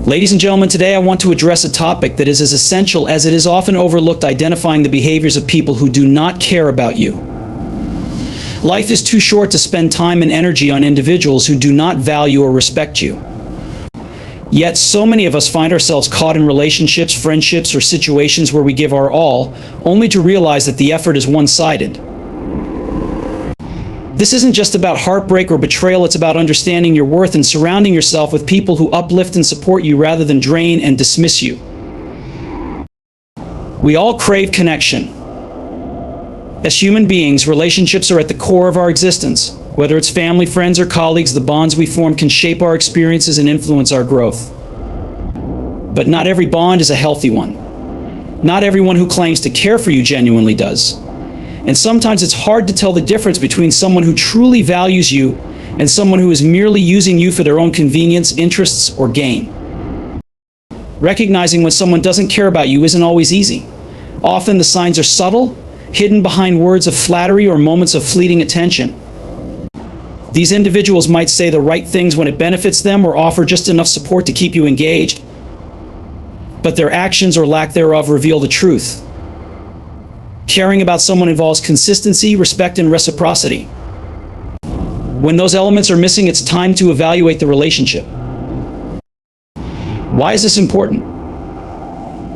Ladies and gentlemen, today I want to address a topic that is as essential as it is often overlooked: identifying the behaviors of people who do not care about you. Life is too short to spend time and energy on individuals who do not value or respect you. Yet so many of us find ourselves caught in relationships, friendships, or situations where we give our all, only to realize that the effort is one-sided. This isn't just about heartbreak or betrayal, it's about understanding your worth and surrounding yourself with people who uplift and support you rather than drain and dismiss you. We all crave connection. As human beings, relationships are at the core of our existence. Whether it's family, friends, or colleagues, the bonds we form can shape our experiences and influence our growth. But not every bond is a healthy one. Not everyone who claims to care for you genuinely does. And sometimes it's hard to tell the difference between someone who truly values you and someone who is merely using you for their own convenience, interests, or gain. Recognizing when someone doesn't care about you isn't always easy. Often the signs are subtle, hidden behind words of flattery or moments of fleeting attention. These individuals might say the right things when it benefits them or offer just enough support to keep you engaged, but their actions or lack thereof reveal the truth. Caring about someone involves consistency, respect, and reciprocity. When those elements are missing, it's time to evaluate the relationship. Why is this important?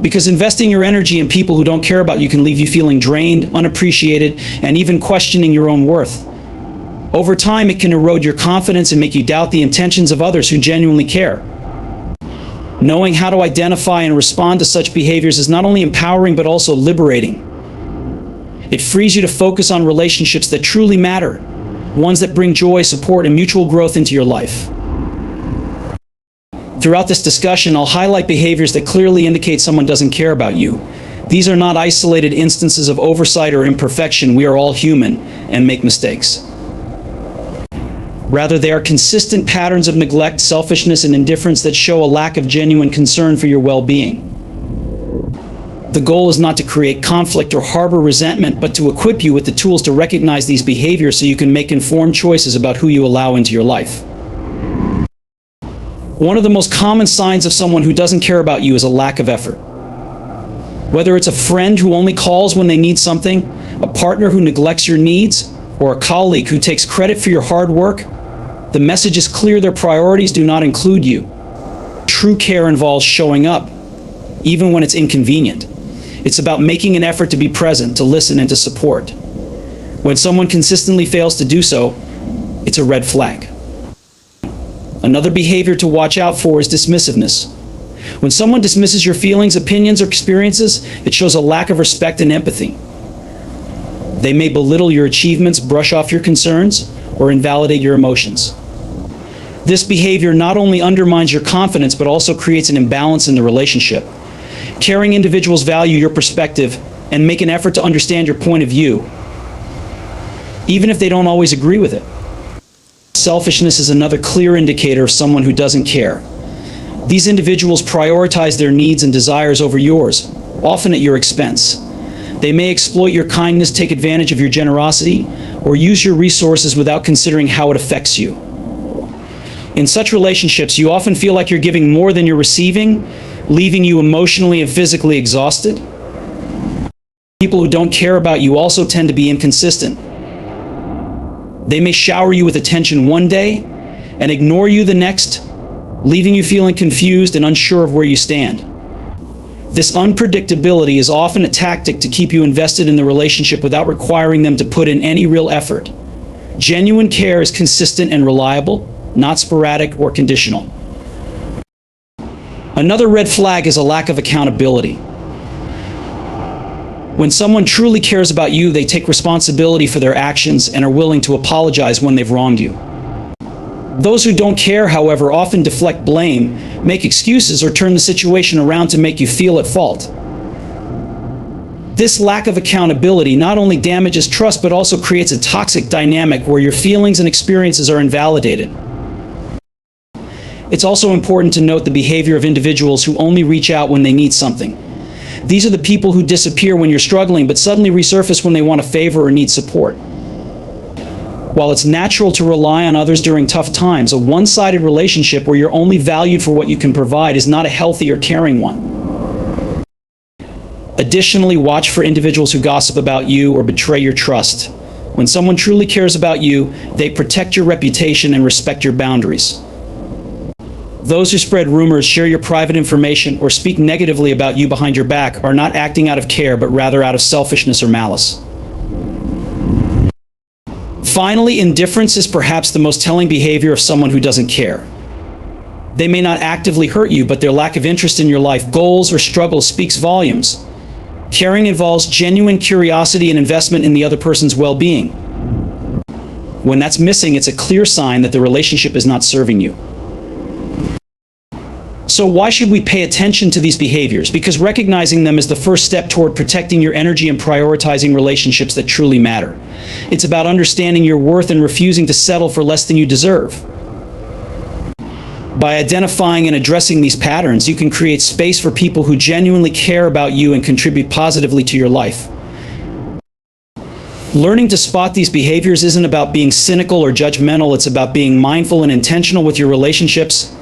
Because investing your energy in people who don't care about you can leave you feeling drained, unappreciated, and even questioning your own worth. Over time, it can erode your confidence and make you doubt the intentions of others who genuinely care. Knowing how to identify and respond to such behaviors is not only empowering but also liberating. It frees you to focus on relationships that truly matter, ones that bring joy, support, and mutual growth into your life. Throughout this discussion, I'll highlight behaviors that clearly indicate someone doesn't care about you. These are not isolated instances of oversight or imperfection. We are all human and make mistakes. Rather, they are consistent patterns of neglect, selfishness, and indifference that show a lack of genuine concern for your well-being. The goal is not to create conflict or harbor resentment, but to equip you with the tools to recognize these behaviors so you can make informed choices about who you allow into your life. One of the most common signs of someone who doesn't care about you is a lack of effort. Whether it's a friend who only calls when they need something, a partner who neglects your needs, or a colleague who takes credit for your hard work, the message is clear: their priorities do not include you. True care involves showing up, even when it's inconvenient. It's about making an effort to be present, to listen, and to support. When someone consistently fails to do so, it's a red flag. Another behavior to watch out for is dismissiveness. When someone dismisses your feelings, opinions, or experiences, it shows a lack of respect and empathy. They may belittle your achievements, brush off your concerns, or invalidate your emotions. This behavior not only undermines your confidence, but also creates an imbalance in the relationship. Caring individuals value your perspective and make an effort to understand your point of view, even if they don't always agree with it. Selfishness is another clear indicator of someone who doesn't care. These individuals prioritize their needs and desires over yours, often at your expense. They may exploit your kindness, take advantage of your generosity, or use your resources without considering how it affects you. In such relationships, you often feel like you're giving more than you're receiving, leaving you emotionally and physically exhausted. People who don't care about you also tend to be inconsistent. They may shower you with attention one day and ignore you the next, leaving you feeling confused and unsure of where you stand. This unpredictability is often a tactic to keep you invested in the relationship without requiring them to put in any real effort. Genuine care is consistent and reliable, not sporadic or conditional. Another red flag is a lack of accountability. When someone truly cares about you, they take responsibility for their actions and are willing to apologize when they've wronged you. Those who don't care, however, often deflect blame, make excuses, or turn the situation around to make you feel at fault. This lack of accountability not only damages trust, but also creates a toxic dynamic where your feelings and experiences are invalidated. It's also important to note the behavior of individuals who only reach out when they need something. These are the people who disappear when you're struggling, but suddenly resurface when they want a favor or need support. While it's natural to rely on others during tough times, a one-sided relationship where you're only valued for what you can provide is not a healthy or caring one. Additionally, watch for individuals who gossip about you or betray your trust. When someone truly cares about you, they protect your reputation and respect your boundaries. Those who spread rumors, share your private information, or speak negatively about you behind your back are not acting out of care, but rather out of selfishness or malice. Finally, indifference is perhaps the most telling behavior of someone who doesn't care. They may not actively hurt you, but their lack of interest in your life, goals, or struggles speaks volumes. Caring involves genuine curiosity and investment in the other person's well-being. When that's missing, it's a clear sign that the relationship is not serving you. So why should we pay attention to these behaviors? Because recognizing them is the first step toward protecting your energy and prioritizing relationships that truly matter. It's about understanding your worth and refusing to settle for less than you deserve. By identifying and addressing these patterns, you can create space for people who genuinely care about you and contribute positively to your life. Learning to spot these behaviors isn't about being cynical or judgmental. It's about being mindful and intentional with your relationships.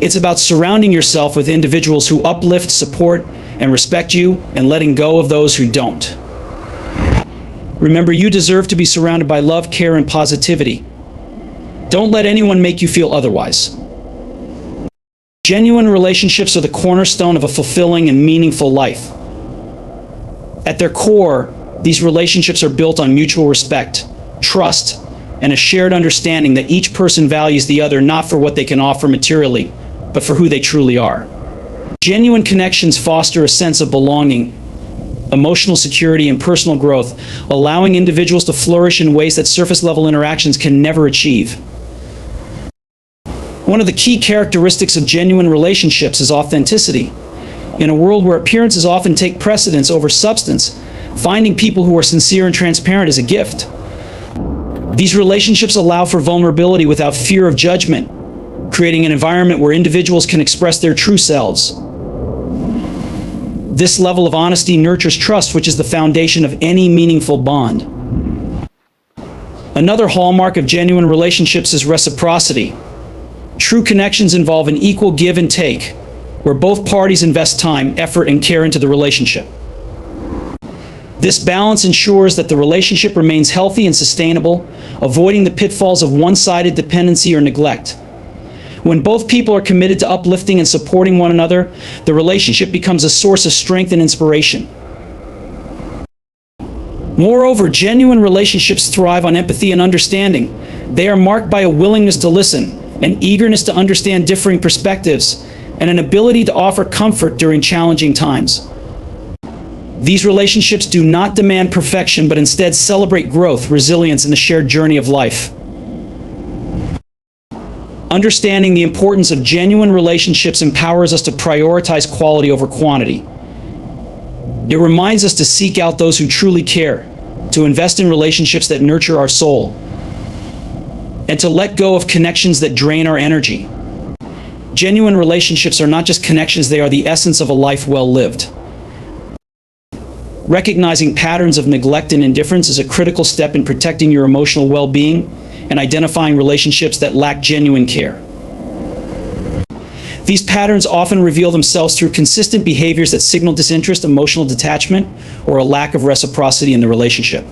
It's about surrounding yourself with individuals who uplift, support, and respect you, and letting go of those who don't. Remember, you deserve to be surrounded by love, care, and positivity. Don't let anyone make you feel otherwise. Genuine relationships are the cornerstone of a fulfilling and meaningful life. At their core, these relationships are built on mutual respect, trust, and a shared understanding that each person values the other not for what they can offer materially, but for who they truly are. Genuine connections foster a sense of belonging, emotional security, and personal growth, allowing individuals to flourish in ways that surface-level interactions can never achieve. One of the key characteristics of genuine relationships is authenticity. In a world where appearances often take precedence over substance, finding people who are sincere and transparent is a gift. These relationships allow for vulnerability without fear of judgment, creating an environment where individuals can express their true selves. This level of honesty nurtures trust, which is the foundation of any meaningful bond. Another hallmark of genuine relationships is reciprocity. True connections involve an equal give and take, where both parties invest time, effort, and care into the relationship. This balance ensures that the relationship remains healthy and sustainable, avoiding the pitfalls of one-sided dependency or neglect. When both people are committed to uplifting and supporting one another, the relationship becomes a source of strength and inspiration. Moreover, genuine relationships thrive on empathy and understanding. They are marked by a willingness to listen, an eagerness to understand differing perspectives, and an ability to offer comfort during challenging times. These relationships do not demand perfection, but instead celebrate growth, resilience, and the shared journey of life. Understanding the importance of genuine relationships empowers us to prioritize quality over quantity. It reminds us to seek out those who truly care, to invest in relationships that nurture our soul, and to let go of connections that drain our energy. Genuine relationships are not just connections, they are the essence of a life well lived. Recognizing patterns of neglect and indifference is a critical step in protecting your emotional well-being and identifying relationships that lack genuine care. These patterns often reveal themselves through consistent behaviors that signal disinterest, emotional detachment, or a lack of reciprocity in the relationship.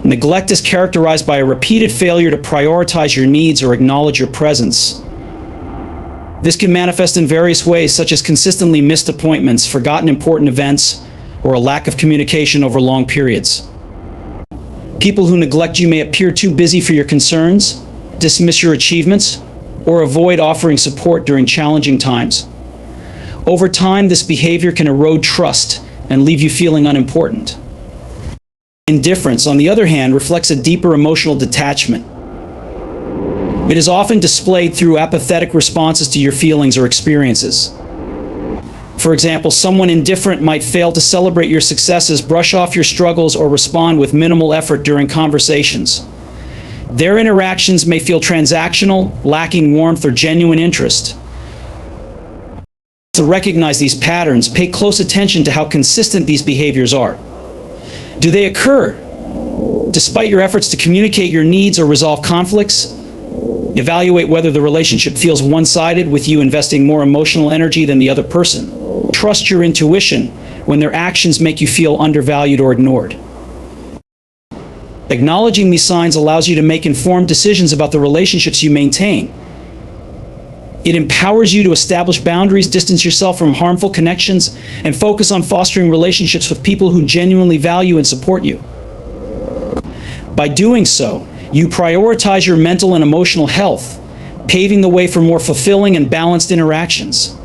Neglect is characterized by a repeated failure to prioritize your needs or acknowledge your presence. This can manifest in various ways, such as consistently missed appointments, forgotten important events, or a lack of communication over long periods. People who neglect you may appear too busy for your concerns, dismiss your achievements, or avoid offering support during challenging times. Over time, this behavior can erode trust and leave you feeling unimportant. Indifference, on the other hand, reflects a deeper emotional detachment. It is often displayed through apathetic responses to your feelings or experiences. For example, someone indifferent might fail to celebrate your successes, brush off your struggles, or respond with minimal effort during conversations. Their interactions may feel transactional, lacking warmth or genuine interest. To recognize these patterns, pay close attention to how consistent these behaviors are. Do they occur Despite your efforts to communicate your needs or resolve conflicts, evaluate whether the relationship feels one-sided, with you investing more emotional energy than the other person. Trust your intuition when their actions make you feel undervalued or ignored. Acknowledging these signs allows you to make informed decisions about the relationships you maintain. It empowers you to establish boundaries, distance yourself from harmful connections, and focus on fostering relationships with people who genuinely value and support you. By doing so, you prioritize your mental and emotional health, paving the way for more fulfilling and balanced interactions.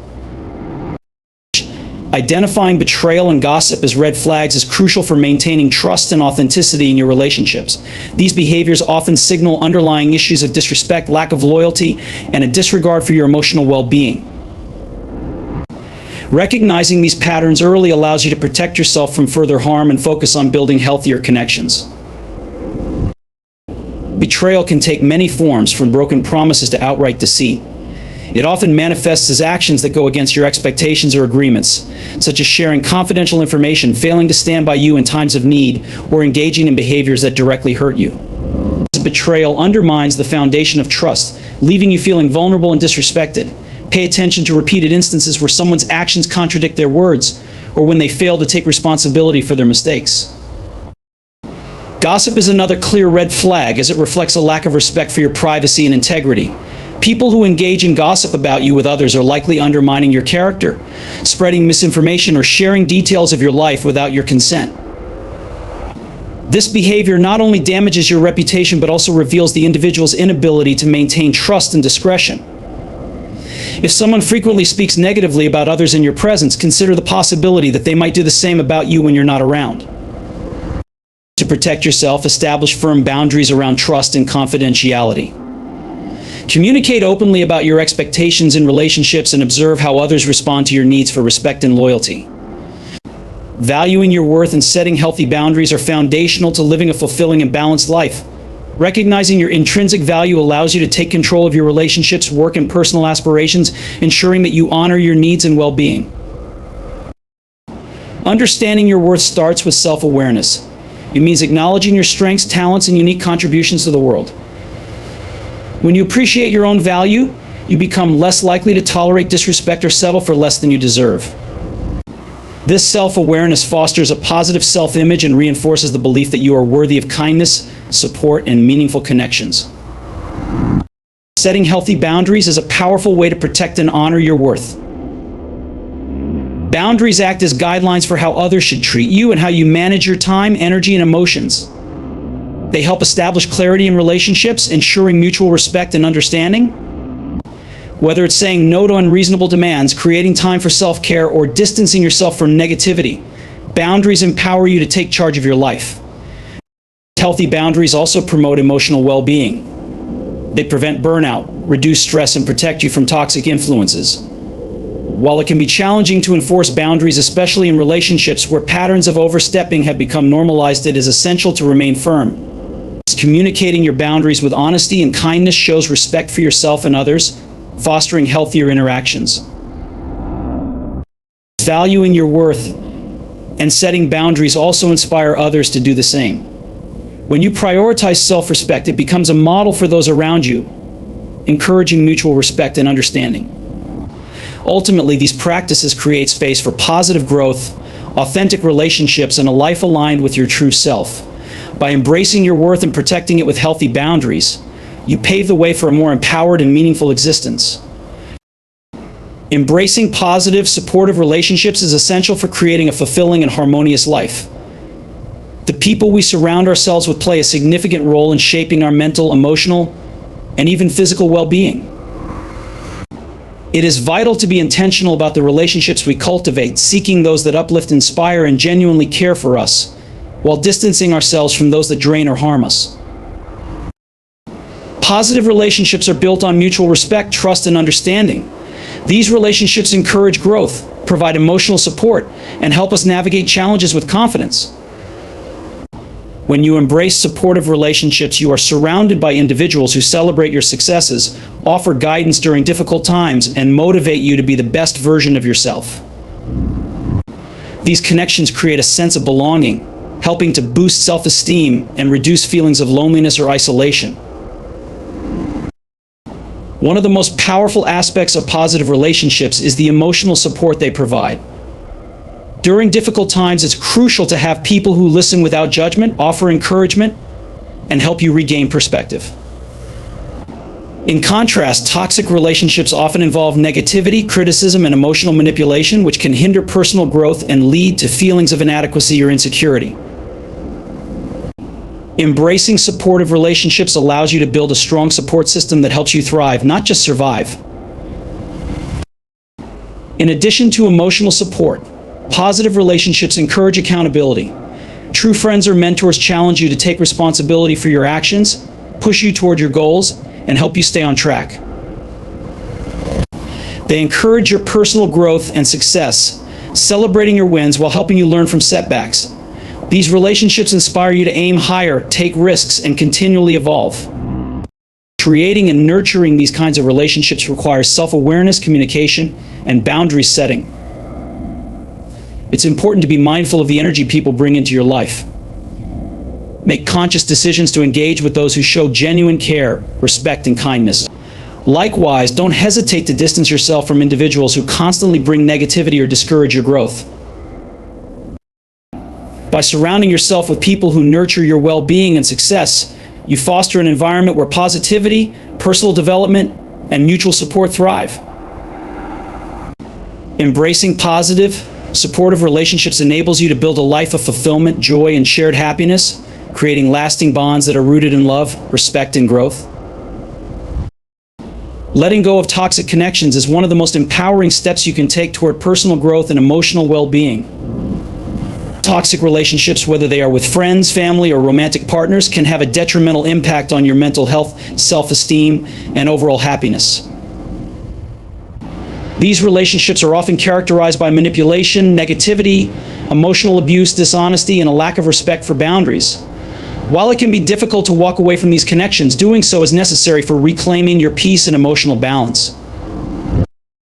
Identifying betrayal and gossip as red flags is crucial for maintaining trust and authenticity in your relationships. These behaviors often signal underlying issues of disrespect, lack of loyalty, and a disregard for your emotional well-being. Recognizing these patterns early allows you to protect yourself from further harm and focus on building healthier connections. Betrayal can take many forms, from broken promises to outright deceit. It often manifests as actions that go against your expectations or agreements, such as sharing confidential information, failing to stand by you in times of need, or engaging in behaviors that directly hurt you. Betrayal undermines the foundation of trust, leaving you feeling vulnerable and disrespected. Pay attention to repeated instances where someone's actions contradict their words, or when they fail to take responsibility for their mistakes. Gossip is another clear red flag, as it reflects a lack of respect for your privacy and integrity. People who engage in gossip about you with others are likely undermining your character, spreading misinformation, or sharing details of your life without your consent. This behavior not only damages your reputation, but also reveals the individual's inability to maintain trust and discretion. If someone frequently speaks negatively about others in your presence, consider the possibility that they might do the same about you when you're not around. To protect yourself, establish firm boundaries around trust and confidentiality. Communicate openly about your expectations in relationships and observe how others respond to your needs for respect and loyalty. Valuing your worth and setting healthy boundaries are foundational to living a fulfilling and balanced life. Recognizing your intrinsic value allows you to take control of your relationships, work, and personal aspirations, ensuring that you honor your needs and well-being. Understanding your worth starts with self-awareness. It means acknowledging your strengths, talents, and unique contributions to the world. When you appreciate your own value, you become less likely to tolerate disrespect or settle for less than you deserve. This self-awareness fosters a positive self-image and reinforces the belief that you are worthy of kindness, support, and meaningful connections. Setting healthy boundaries is a powerful way to protect and honor your worth. Boundaries act as guidelines for how others should treat you and how you manage your time, energy, and emotions. They help establish clarity in relationships, ensuring mutual respect and understanding. Whether it's saying no to unreasonable demands, creating time for self-care, or distancing yourself from negativity, boundaries empower you to take charge of your life. Healthy boundaries also promote emotional well-being. They prevent burnout, reduce stress, and protect you from toxic influences. While it can be challenging to enforce boundaries, especially in relationships where patterns of overstepping have become normalized, it is essential to remain firm. Communicating your boundaries with honesty and kindness shows respect for yourself and others, fostering healthier interactions. Valuing your worth and setting boundaries also inspire others to do the same. When you prioritize self-respect, it becomes a model for those around you, encouraging mutual respect and understanding. Ultimately, these practices create space for positive growth, authentic relationships, and a life aligned with your true self. By embracing your worth and protecting it with healthy boundaries, you pave the way for a more empowered and meaningful existence. Embracing positive, supportive relationships is essential for creating a fulfilling and harmonious life. The people we surround ourselves with play a significant role in shaping our mental, emotional, and even physical well-being. It is vital to be intentional about the relationships we cultivate, seeking those that uplift, inspire, and genuinely care for us, while distancing ourselves from those that drain or harm us. Positive relationships are built on mutual respect, trust, and understanding. These relationships encourage growth, provide emotional support, and help us navigate challenges with confidence. When you embrace supportive relationships, you are surrounded by individuals who celebrate your successes, offer guidance during difficult times, and motivate you to be the best version of yourself. These connections create a sense of belonging, helping to boost self-esteem and reduce feelings of loneliness or isolation. One of the most powerful aspects of positive relationships is the emotional support they provide. During difficult times, it's crucial to have people who listen without judgment, offer encouragement, and help you regain perspective. In contrast, toxic relationships often involve negativity, criticism, and emotional manipulation, which can hinder personal growth and lead to feelings of inadequacy or insecurity. Embracing supportive relationships allows you to build a strong support system that helps you thrive, not just survive. In addition to emotional support, positive relationships encourage accountability. True friends or mentors challenge you to take responsibility for your actions, push you toward your goals, and help you stay on track. They encourage your personal growth and success, celebrating your wins while helping you learn from setbacks. These relationships inspire you to aim higher, take risks, and continually evolve. Creating and nurturing these kinds of relationships requires self-awareness, communication, and boundary setting. It's important to be mindful of the energy people bring into your life. Make conscious decisions to engage with those who show genuine care, respect, and kindness. Likewise, don't hesitate to distance yourself from individuals who constantly bring negativity or discourage your growth. By surrounding yourself with people who nurture your well-being and success, you foster an environment where positivity, personal development, and mutual support thrive. Embracing positive, supportive relationships enables you to build a life of fulfillment, joy, and shared happiness, creating lasting bonds that are rooted in love, respect, and growth. Letting go of toxic connections is one of the most empowering steps you can take toward personal growth and emotional well-being. Toxic relationships, whether they are with friends, family, or romantic partners, can have a detrimental impact on your mental health, self-esteem, and overall happiness. These relationships are often characterized by manipulation, negativity, emotional abuse, dishonesty, and a lack of respect for boundaries. While it can be difficult to walk away from these connections, doing so is necessary for reclaiming your peace and emotional balance.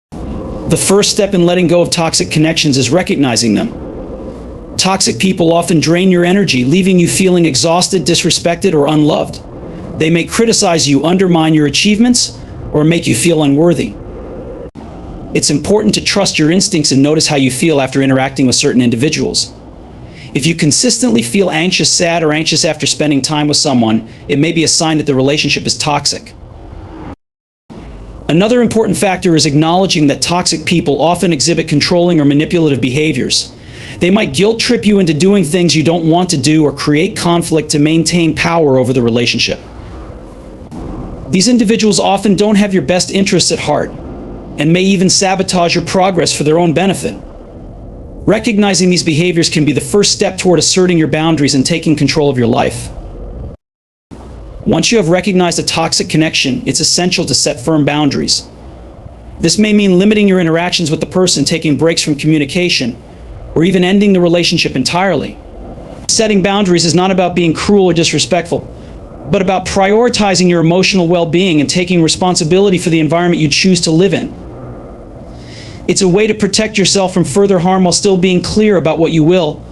The first step in letting go of toxic connections is recognizing them. Toxic people often drain your energy, leaving you feeling exhausted, disrespected, or unloved. They may criticize you, undermine your achievements, or make you feel unworthy. It's important to trust your instincts and notice how you feel after interacting with certain individuals. If you consistently feel anxious, sad, or anxious after spending time with someone, it may be a sign that the relationship is toxic. Another important factor is acknowledging that toxic people often exhibit controlling or manipulative behaviors. They might guilt trip you into doing things you don't want to do or create conflict to maintain power over the relationship. These individuals often don't have your best interests at heart and may even sabotage your progress for their own benefit. Recognizing these behaviors can be the first step toward asserting your boundaries and taking control of your life. Once you have recognized a toxic connection, it's essential to set firm boundaries. This may mean limiting your interactions with the person, taking breaks from communication, or even ending the relationship entirely. Setting boundaries is not about being cruel or disrespectful, but about prioritizing your emotional well-being and taking responsibility for the environment you choose to live in. It's a way to protect yourself from further harm while still being clear about what you will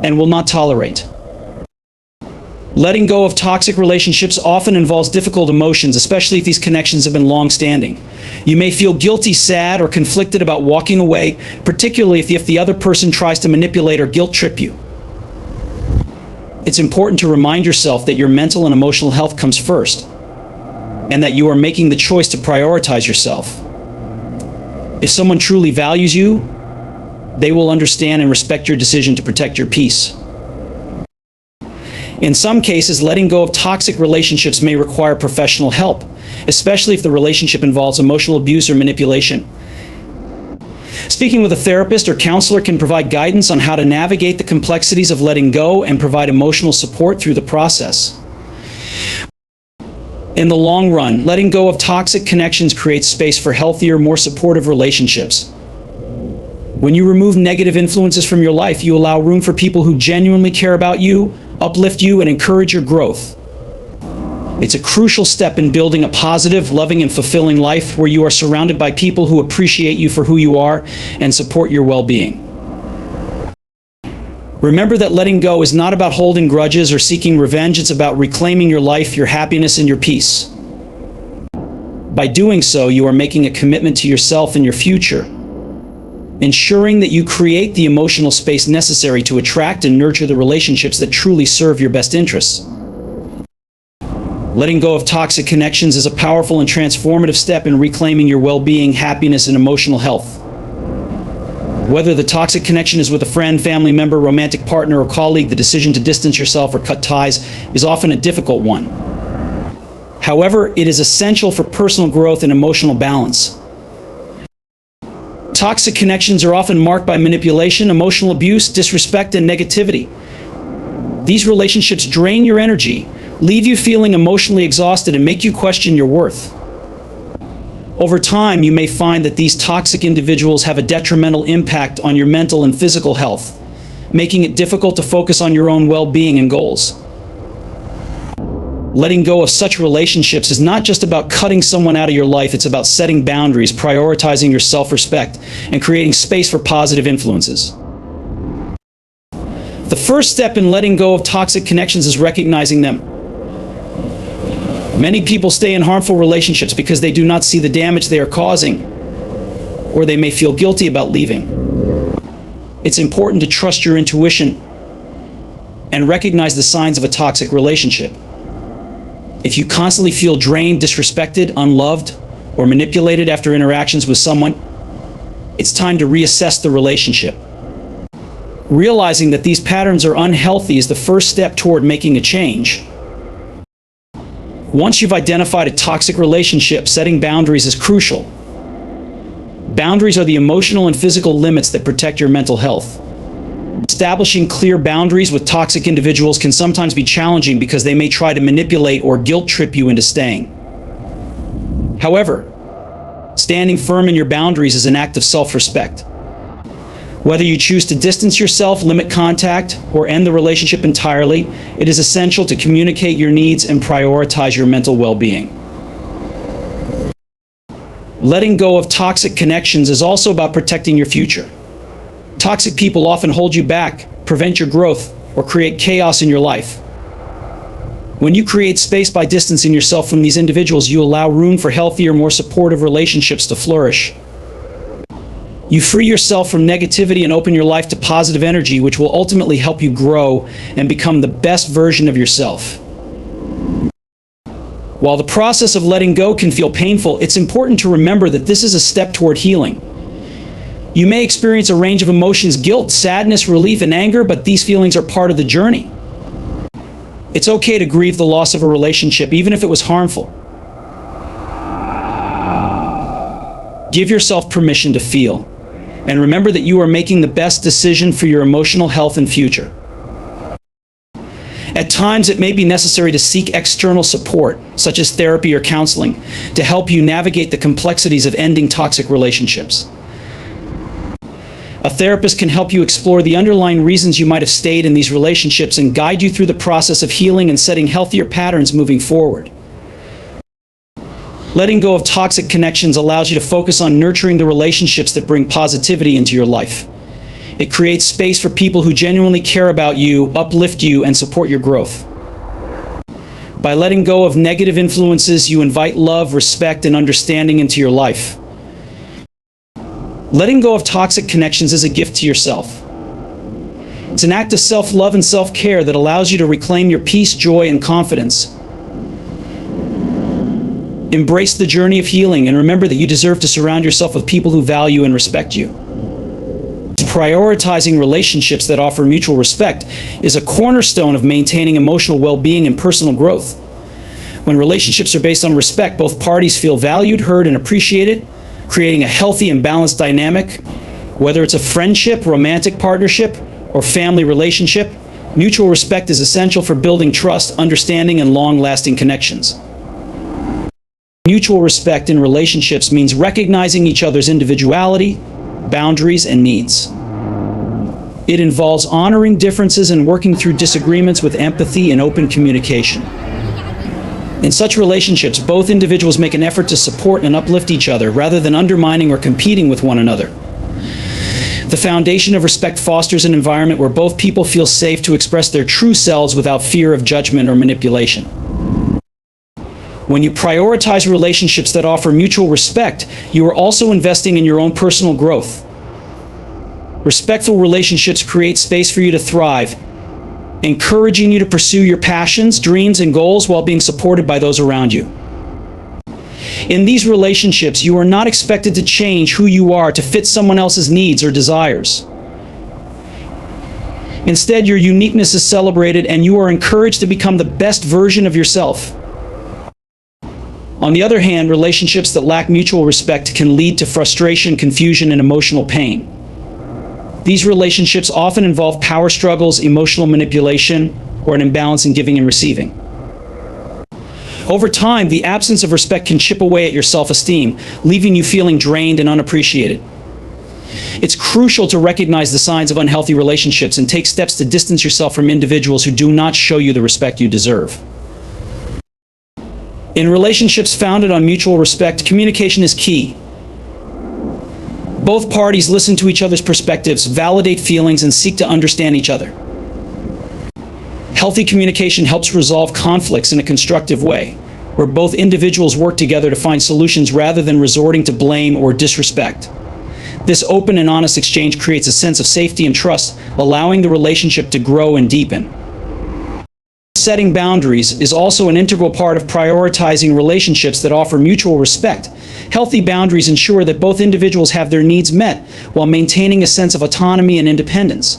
and will not tolerate. Letting go of toxic relationships often involves difficult emotions, especially if these connections have been long-standing. You may feel guilty, sad, or conflicted about walking away, particularly if the other person tries to manipulate or guilt trip you. It's important to remind yourself that your mental and emotional health comes first, and that you are making the choice to prioritize yourself. If someone truly values you, they will understand and respect your decision to protect your peace. In some cases, letting go of toxic relationships may require professional help, especially if the relationship involves emotional abuse or manipulation. Speaking with a therapist or counselor can provide guidance on how to navigate the complexities of letting go and provide emotional support through the process. In the long run, letting go of toxic connections creates space for healthier, more supportive relationships. When you remove negative influences from your life, you allow room for people who genuinely care about you, uplift you, and encourage your growth. It's a crucial step in building a positive, loving, and fulfilling life where you are surrounded by people who appreciate you for who you are and support your well-being. Remember that letting go is not about holding grudges or seeking revenge. It's about reclaiming your life, your happiness, and your peace. By doing so, you are making a commitment to yourself and your future, ensuring that you create the emotional space necessary to attract and nurture the relationships that truly serve your best interests. Letting go of toxic connections is a powerful and transformative step in reclaiming your well-being, happiness, and emotional health. Whether the toxic connection is with a friend, family member, romantic partner, or colleague, the decision to distance yourself or cut ties is often a difficult one. However, it is essential for personal growth and emotional balance. Toxic connections are often marked by manipulation, emotional abuse, disrespect, and negativity. These relationships drain your energy, leave you feeling emotionally exhausted, and make you question your worth. Over time, you may find that these toxic individuals have a detrimental impact on your mental and physical health, making it difficult to focus on your own well-being and goals. Letting go of such relationships is not just about cutting someone out of your life, it's about setting boundaries, prioritizing your self-respect, and creating space for positive influences. The first step in letting go of toxic connections is recognizing them. Many people stay in harmful relationships because they do not see the damage they are causing, or they may feel guilty about leaving. It's important to trust your intuition and recognize the signs of a toxic relationship. If you constantly feel drained, disrespected, unloved, or manipulated after interactions with someone, it's time to reassess the relationship. Realizing that these patterns are unhealthy is the first step toward making a change. Once you've identified a toxic relationship, setting boundaries is crucial. Boundaries are the emotional and physical limits that protect your mental health. Establishing clear boundaries with toxic individuals can sometimes be challenging because they may try to manipulate or guilt trip you into staying. However, standing firm in your boundaries is an act of self-respect. Whether you choose to distance yourself, limit contact, or end the relationship entirely, it is essential to communicate your needs and prioritize your mental well-being. Letting go of toxic connections is also about protecting your future. Toxic people often hold you back, prevent your growth, or create chaos in your life. When you create space by distancing yourself from these individuals, you allow room for healthier, more supportive relationships to flourish. You free yourself from negativity and open your life to positive energy, which will ultimately help you grow and become the best version of yourself. While the process of letting go can feel painful, it's important to remember that this is a step toward healing. You may experience a range of emotions: guilt, sadness, relief, and anger, but these feelings are part of the journey. It's okay to grieve the loss of a relationship, even if it was harmful. Give yourself permission to feel, and remember that you are making the best decision for your emotional health and future. At times, it may be necessary to seek external support, such as therapy or counseling, to help you navigate the complexities of ending toxic relationships. A therapist can help you explore the underlying reasons you might have stayed in these relationships and guide you through the process of healing and setting healthier patterns moving forward. Letting go of toxic connections allows you to focus on nurturing the relationships that bring positivity into your life. It creates space for people who genuinely care about you, uplift you, and support your growth. By letting go of negative influences, you invite love, respect, and understanding into your life. Letting go of toxic connections is a gift to yourself. It's an act of self-love and self-care that allows you to reclaim your peace, joy, and confidence. Embrace the journey of healing and remember that you deserve to surround yourself with people who value and respect you. Prioritizing relationships that offer mutual respect is a cornerstone of maintaining emotional well-being and personal growth. When relationships are based on respect, both parties feel valued, heard, and appreciated, creating a healthy and balanced dynamic. Whether it's a friendship, romantic partnership, or family relationship, mutual respect is essential for building trust, understanding, and long-lasting connections. Mutual respect in relationships means recognizing each other's individuality, boundaries, and needs. It involves honoring differences and working through disagreements with empathy and open communication. In such relationships, both individuals make an effort to support and uplift each other rather than undermining or competing with one another. The foundation of respect fosters an environment where both people feel safe to express their true selves without fear of judgment or manipulation. When you prioritize relationships that offer mutual respect, you are also investing in your own personal growth. Respectful relationships create space for you to thrive, encouraging you to pursue your passions, dreams, and goals while being supported by those around you. In these relationships, you are not expected to change who you are to fit someone else's needs or desires. Instead, your uniqueness is celebrated and you are encouraged to become the best version of yourself. On the other hand, relationships that lack mutual respect can lead to frustration, confusion, and emotional pain. These relationships often involve power struggles, emotional manipulation, or an imbalance in giving and receiving. Over time, the absence of respect can chip away at your self-esteem, leaving you feeling drained and unappreciated. It's crucial to recognize the signs of unhealthy relationships and take steps to distance yourself from individuals who do not show you the respect you deserve. In relationships founded on mutual respect, communication is key. Both parties listen to each other's perspectives, validate feelings, and seek to understand each other. Healthy communication helps resolve conflicts in a constructive way, where both individuals work together to find solutions rather than resorting to blame or disrespect. This open and honest exchange creates a sense of safety and trust, allowing the relationship to grow and deepen. Setting boundaries is also an integral part of prioritizing relationships that offer mutual respect. Healthy boundaries ensure that both individuals have their needs met while maintaining a sense of autonomy and independence.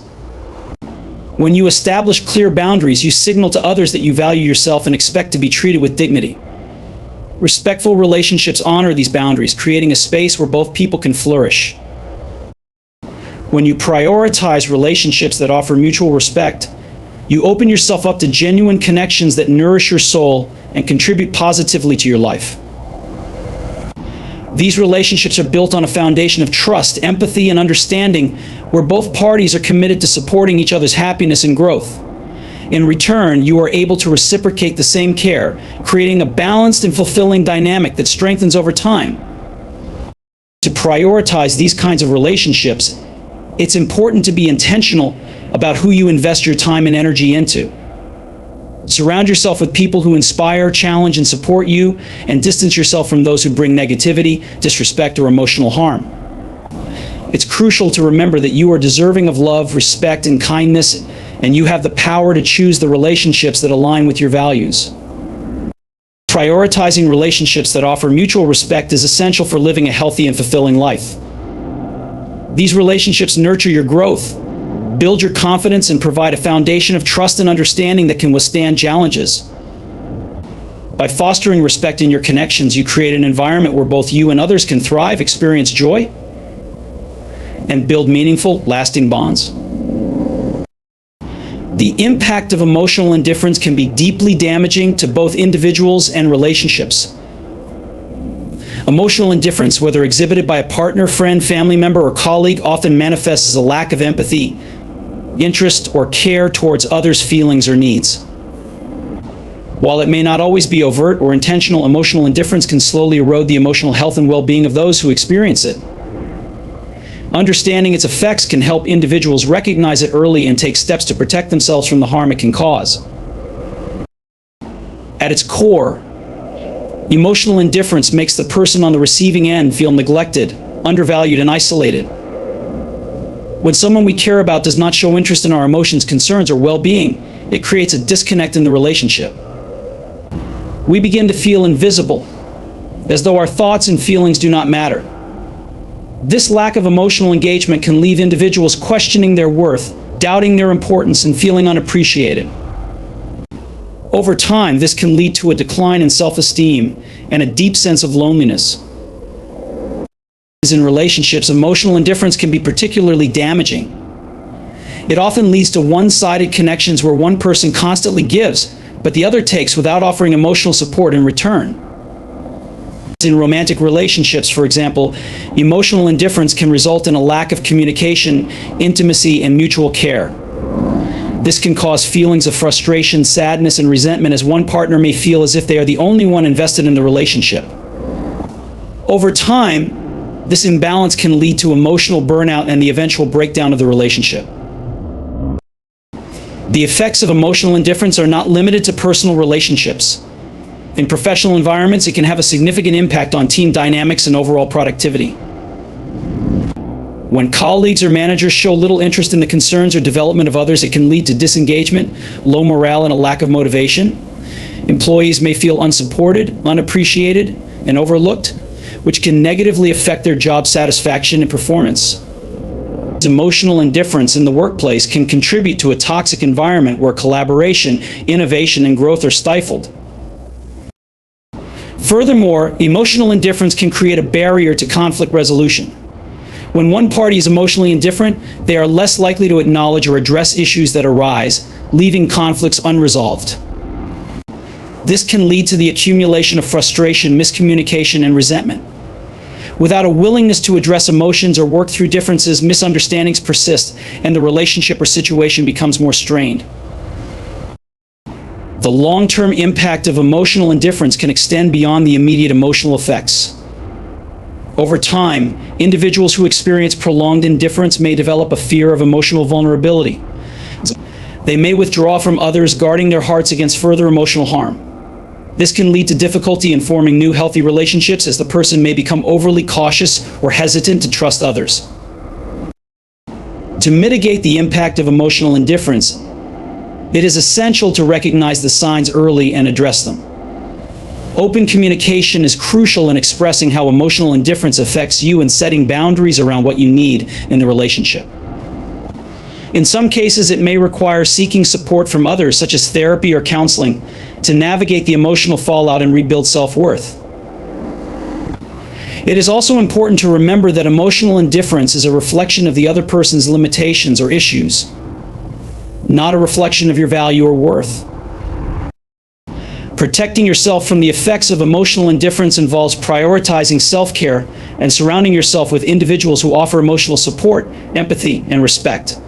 When you establish clear boundaries, you signal to others that you value yourself and expect to be treated with dignity. Respectful relationships honor these boundaries, creating a space where both people can flourish. When you prioritize relationships that offer mutual respect, you open yourself up to genuine connections that nourish your soul and contribute positively to your life. These relationships are built on a foundation of trust, empathy, and understanding, where both parties are committed to supporting each other's happiness and growth. In return, you are able to reciprocate the same care, creating a balanced and fulfilling dynamic that strengthens over time. To prioritize these kinds of relationships, it's important to be intentional about who you invest your time and energy into. Surround yourself with people who inspire, challenge, and support you, and distance yourself from those who bring negativity, disrespect, or emotional harm. It's crucial to remember that you are deserving of love, respect, and kindness, and you have the power to choose the relationships that align with your values. Prioritizing relationships that offer mutual respect is essential for living a healthy and fulfilling life. These relationships nurture your growth, build your confidence, and provide a foundation of trust and understanding that can withstand challenges. By fostering respect in your connections, you create an environment where both you and others can thrive, experience joy, and build meaningful, lasting bonds. The impact of emotional indifference can be deeply damaging to both individuals and relationships. Emotional indifference, whether exhibited by a partner, friend, family member, or colleague, often manifests as a lack of empathy, interest, or care towards others' feelings or needs. While it may not always be overt or intentional, emotional indifference can slowly erode the emotional health and well-being of those who experience it. Understanding its effects can help individuals recognize it early and take steps to protect themselves from the harm it can cause. At its core, emotional indifference makes the person on the receiving end feel neglected, undervalued, and isolated. When someone we care about does not show interest in our emotions, concerns, or well-being, it creates a disconnect in the relationship. We begin to feel invisible, as though our thoughts and feelings do not matter. This lack of emotional engagement can leave individuals questioning their worth, doubting their importance, and feeling unappreciated. Over time, this can lead to a decline in self-esteem and a deep sense of loneliness. In relationships, emotional indifference can be particularly damaging. It often leads to one-sided connections where one person constantly gives, but the other takes without offering emotional support in return. In romantic relationships, for example, emotional indifference can result in a lack of communication, intimacy, and mutual care. This can cause feelings of frustration, sadness, and resentment, as one partner may feel as if they are the only one invested in the relationship. Over time, This imbalance can lead to emotional burnout and the eventual breakdown of the relationship. The effects of emotional indifference are not limited to personal relationships. In professional environments, it can have a significant impact on team dynamics and overall productivity. When colleagues or managers show little interest in the concerns or development of others, it can lead to disengagement, low morale, and a lack of motivation. Employees may feel unsupported, unappreciated, and overlooked, which can negatively affect their job satisfaction and performance. Emotional indifference in the workplace can contribute to a toxic environment where collaboration, innovation, and growth are stifled. Furthermore, emotional indifference can create a barrier to conflict resolution. When one party is emotionally indifferent, they are less likely to acknowledge or address issues that arise, leaving conflicts unresolved. This can lead to the accumulation of frustration, miscommunication, and resentment. Without a willingness to address emotions or work through differences, misunderstandings persist, and the relationship or situation becomes more strained. The long-term impact of emotional indifference can extend beyond the immediate emotional effects. Over time, individuals who experience prolonged indifference may develop a fear of emotional vulnerability. They may withdraw from others, guarding their hearts against further emotional harm. This can lead to difficulty in forming new healthy relationships, as the person may become overly cautious or hesitant to trust others. To mitigate the impact of emotional indifference, it is essential to recognize the signs early and address them. Open communication is crucial in expressing how emotional indifference affects you and setting boundaries around what you need in the relationship. In some cases, it may require seeking support from others, such as therapy or counseling, to navigate the emotional fallout and rebuild self-worth. It is also important to remember that emotional indifference is a reflection of the other person's limitations or issues, not a reflection of your value or worth. Protecting yourself from the effects of emotional indifference involves prioritizing self-care and surrounding yourself with individuals who offer emotional support, empathy, and respect.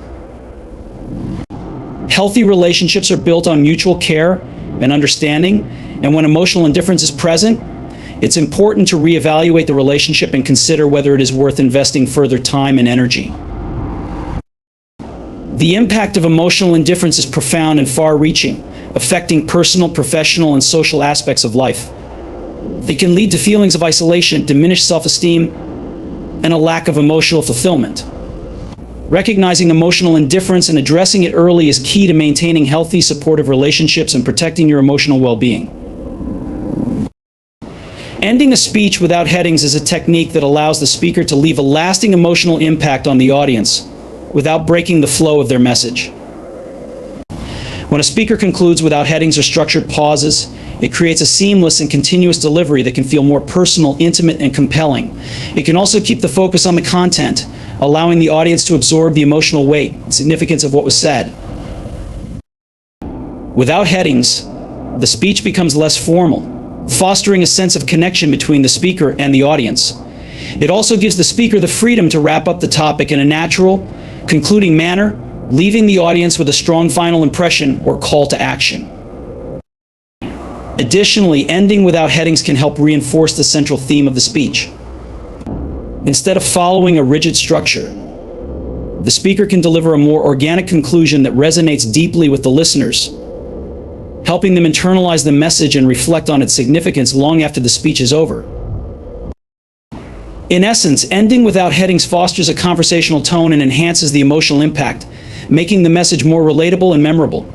Healthy relationships are built on mutual care and understanding, and when emotional indifference is present, it's important to reevaluate the relationship and consider whether it is worth investing further time and energy. The impact of emotional indifference is profound and far-reaching, affecting personal, professional, and social aspects of life. They can lead to feelings of isolation, diminished self-esteem, and a lack of emotional fulfillment. Recognizing emotional indifference and addressing it early is key to maintaining healthy, supportive relationships and protecting your emotional well-being. Ending a speech without headings is a technique that allows the speaker to leave a lasting emotional impact on the audience without breaking the flow of their message. When a speaker concludes without headings or structured pauses, it creates a seamless and continuous delivery that can feel more personal, intimate, and compelling. It can also keep the focus on the content, allowing the audience to absorb the emotional weight and significance of what was said. Without headings, the speech becomes less formal, fostering a sense of connection between the speaker and the audience. It also gives the speaker the freedom to wrap up the topic in a natural, concluding manner, leaving the audience with a strong final impression or call to action. Additionally, ending without headings can help reinforce the central theme of the speech. Instead of following a rigid structure, the speaker can deliver a more organic conclusion that resonates deeply with the listeners, helping them internalize the message and reflect on its significance long after the speech is over. In essence, ending without headings fosters a conversational tone and enhances the emotional impact, making the message more relatable and memorable.